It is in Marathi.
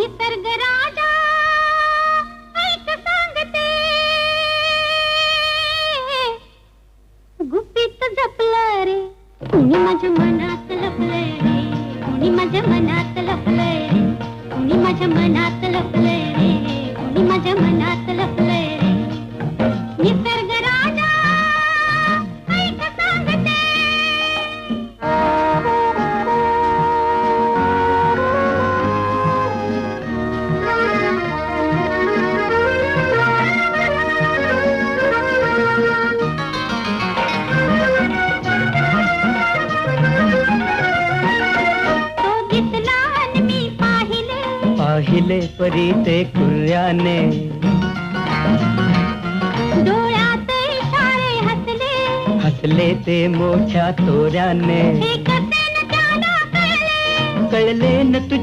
निसर्ग राजा ऐक सांगते, गुपित जपलं रे कुणी माझ्या मनात लपलंय रे, कुणी माझ्या मनात लपलंय रे, कुणी माझ्या मनात लपलंय रे, कुणी माझ्या मनात लपलंय रे. निसर्ग राजा ऐक सांगते. पाहिले परी ते कुर्याने, डोळ्यात इशारे हसले, हसले ते मोठ्या तोऱ्याने. हे कसे न त्याला कळले, कळले न तुझ्या